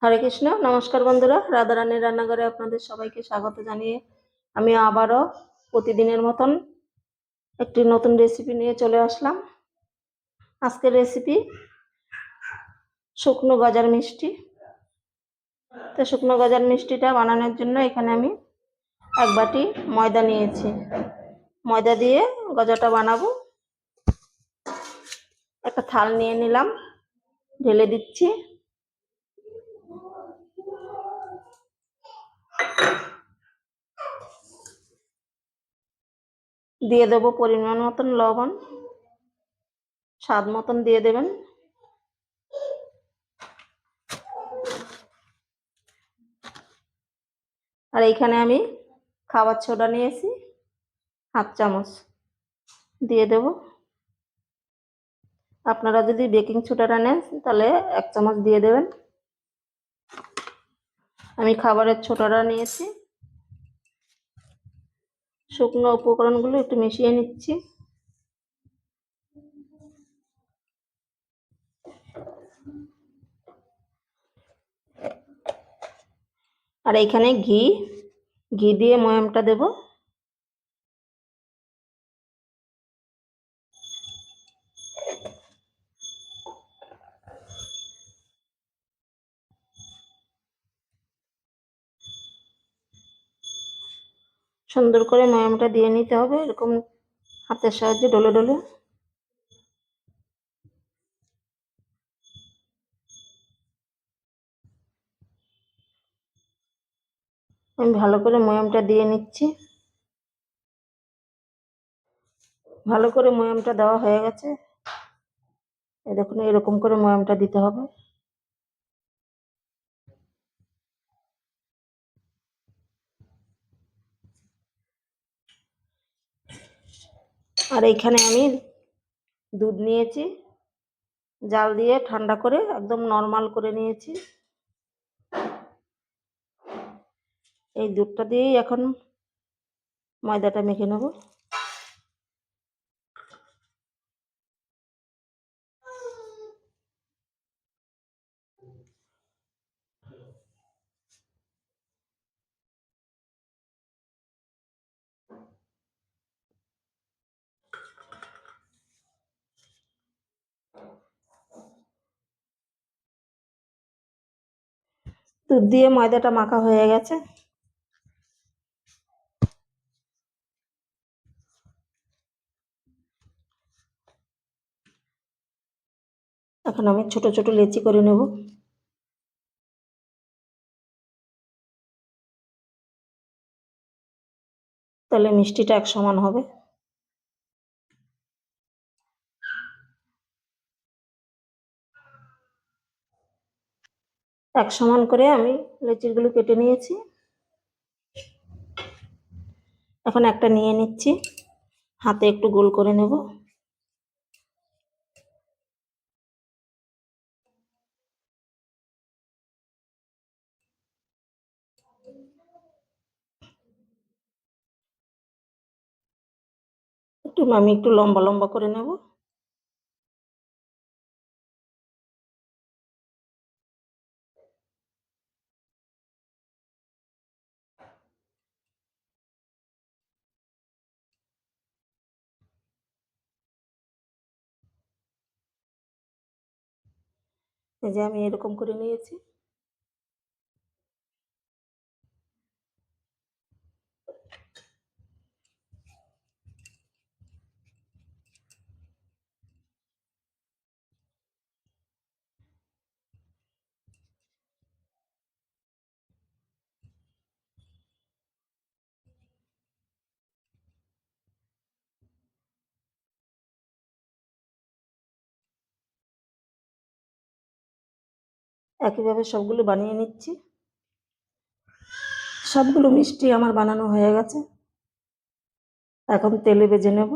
হরে কৃষ্ণ। নমস্কার বন্ধুরা, রাধারানীর রান্নাঘরে আপনাদের সবাইকে স্বাগত জানিয়ে আমি আবারও প্রতিদিনের মতন একটি নতুন রেসিপি নিয়ে চলে আসলাম। আজকের রেসিপি শুকনো গজার মিষ্টি। তো শুকনো গজার মিষ্টিটা বানানোর জন্য এখানে আমি এক বাটি ময়দা নিয়েছি। ময়দা দিয়ে গজাটা বানাবো। একটা থাল নিয়ে নিলাম, ঢেলে দিচ্ছি। দিয়ে দেবো পরিমাণ মতন লবণ, স্বাদ মতন দিয়ে দেবেন। আর এইখানে আমি খাবার সোডা নিয়েছি হাফ চামচ, দিয়ে দেব। আপনারা যদি বেকিং সোডাটা নেন তাহলে 1 চামচ দিয়ে দেবেন। আমি খাবারের সোডাটা নিয়েছি। শুকনো উপকরণগুলো একটু মিশিয়ে নিচ্ছি। আর এইখানে ঘি দিয়ে ময়ামটা দেব। সুন্দর করে ময়ামটা দিয়ে নিতে হবে, এরকম হাতের সাহায্যে ডলে ডলে। আমি ভালো করে ময়ামটা দিয়ে নিচ্ছি। ভালো করে ময়ামটা দেওয়া হয়ে গেছে। এই দেখুন, এরকম করে ময়ামটা দিতে হবে। আর এইখানে আমি দুধ নিয়েছি, জাল দিয়ে ঠান্ডা করে একদম নরমাল করে নিয়েছি। এই দুধটা দিয়েই এখন ময়দাটা মেখে নেব। দুধ দিয়ে ময়দাটা মাখা হয়ে গেছে। এখন আমি ছোট ছোট লেচি করে নেব। তাহলে মিষ্টিটা এক সমান হবে। এক সমান করে আমি লেচিগুলো কেটে নিয়েছি। এখন একটা নিয়ে নিচ্ছি, হাতে একটু গোল করে নেব। আমি একটু লম্বা লম্বা করে নেব। এই যে আমি এরকম করে নিয়েছি। একইভাবে সবগুলো বানিয়ে নিচ্ছি। সবগুলো মিষ্টি আমার বানানো হয়ে গেছে। এখন তেলে ভেজে নেব।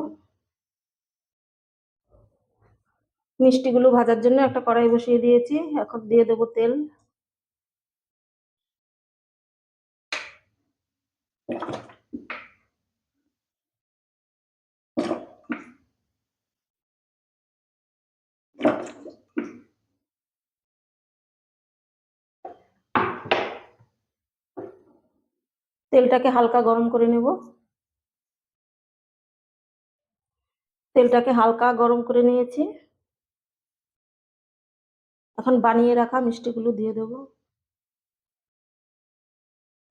মিষ্টিগুলো ভাজার জন্য একটা কড়াই বসিয়ে দিয়েছি। এখন দিয়ে দেব তেল। তেলটাকে হালকা গরম করে নেব। তেলটাকে হালকা গরম করে নিয়েছি। এখন বানিয়ে রাখা মিষ্টিগুলো দিয়ে দেবো।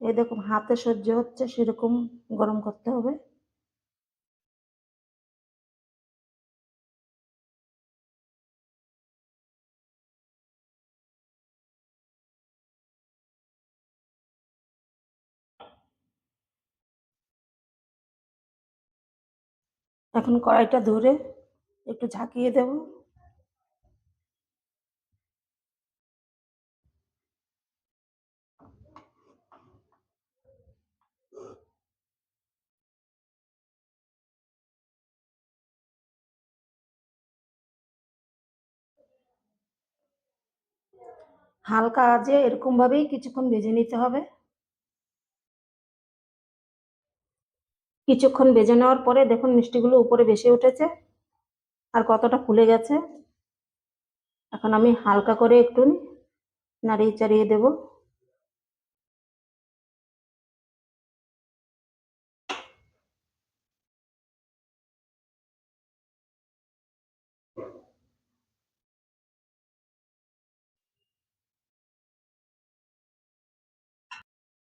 এই দেখুন, হাতে সহ্য হচ্ছে সেরকম গরম করতে হবে। এখন কড়াইটা ধরে একটু ঝাঁকিয়ে দেব। হালকা আঁচে এরকম ভাবেই কিছুক্ষণ ভেজে নিতে হবে। কিছুক্ষণ ভেজে নেওয়ার পরে দেখুন মিষ্টিগুলো উপরে ভেসে উঠেছে আর কতটা ফুলে গেছে। এখন আমি হালকা করে একটু নাড়িয়ে চাড়িয়ে দেব।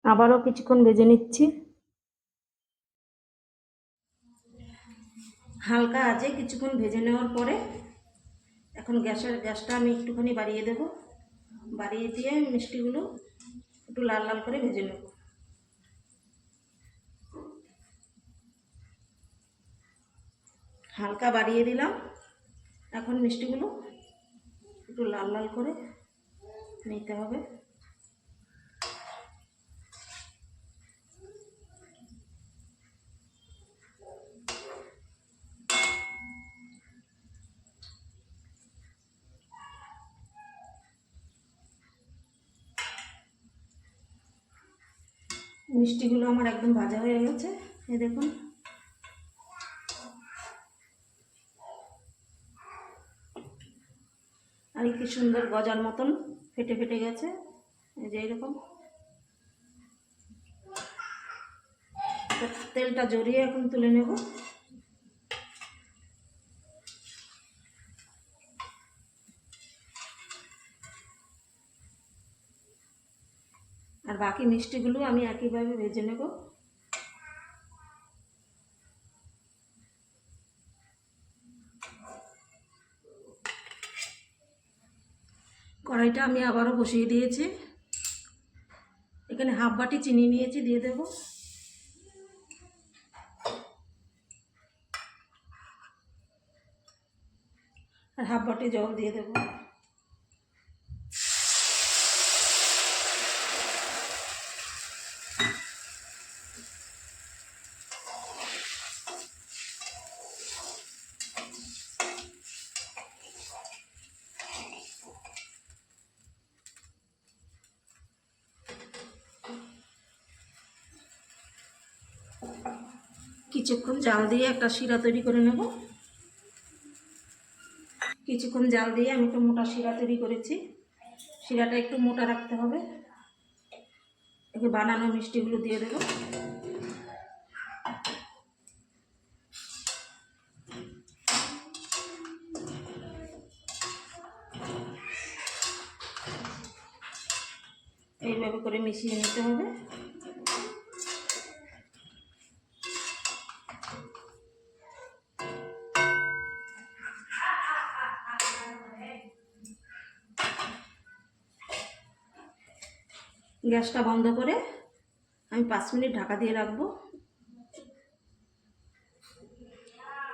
আবারও কিছুক্ষণ ভেজে নিচ্ছি। হালকা আঁচে কিছুক্ষণ ভেজে নেওয়ার পরে এখন গ্যাসটা আমি একটুখানি বাড়িয়ে দেব। বাড়িয়ে দিয়ে মিষ্টিগুলো একটু লাল লাল করে ভেজে নেব। হালকা বাড়িয়ে দিলাম। এখন মিষ্টিগুলো একটু লাল লাল করে নিতে হবে। মিষ্টিগুলো আমার একদম ভাজা হয়ে গেছে, এই দেখুন। আর কি সুন্দর গজার মতন ফেটে ফেটে গেছে, এই যে এরকম। তেলটা জড়িয়ে এখন তুলে নেব। আর বাকি মিষ্টিগুলো আমি একইভাবে ভেজে নেব। কড়াইটা আমি আবারও বসিয়ে দিয়েছি। এখানে হাফ বাটি চিনি নিয়েছি, দিয়ে দেব। আর হাফ বাটি জল দিয়ে দেব। কিছুক্ষণ জাল দিয়ে একটা শিরা তৈরি করে নেব। কিছুক্ষণ জাল দিয়ে আমি একটা মোটা শিরা তৈরি করেছি। শিরাটা একটু মোটা রাখতে হবে। একে বানানো মিষ্টিগুলো দিয়ে দেব। এইভাবে করে মিশিয়ে নিতে হবে। গ্যাসটা বন্ধ করে আমি 5 মিনিট ঢাকা দিয়ে রাখবো।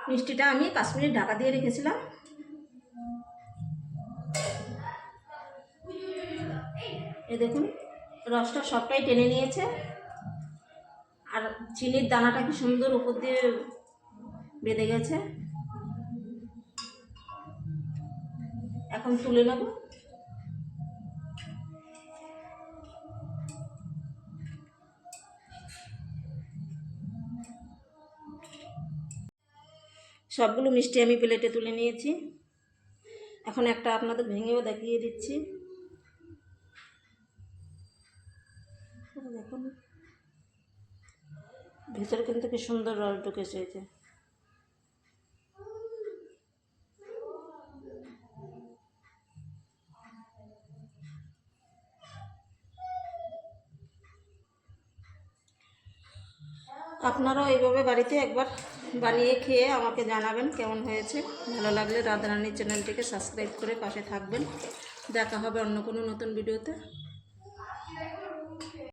মিষ্টিটা আমি 5 মিনিট ঢাকা দিয়ে রেখেছিলাম। এই দেখুন, রসটা সবটাই টেনে নিয়েছে। আর চিনির দানাটা কি সুন্দর উপর দিয়ে বেঁধে গেছে। এখন তুলে নেব। সবগুলো মিষ্টি আমি প্লেটে তুলে নিয়েছি। এখন একটা আপনাদের ভেঙেও দেখিয়ে দিচ্ছি। দেখুন, ভিতরে কিন্তু কি সুন্দর রস ঢুকেছে এই যে। আপনারাও এইভাবে বাড়িতে একবার বানিয়ে খেয়ে আমাকে জানাবেন কেমন হয়েছে। ভালো লাগলে রাধারানী চ্যানেলটিকে সাবস্ক্রাইব করে পাশে থাকবেন। দেখা হবে অন্য কোনো নতুন ভিডিওতে।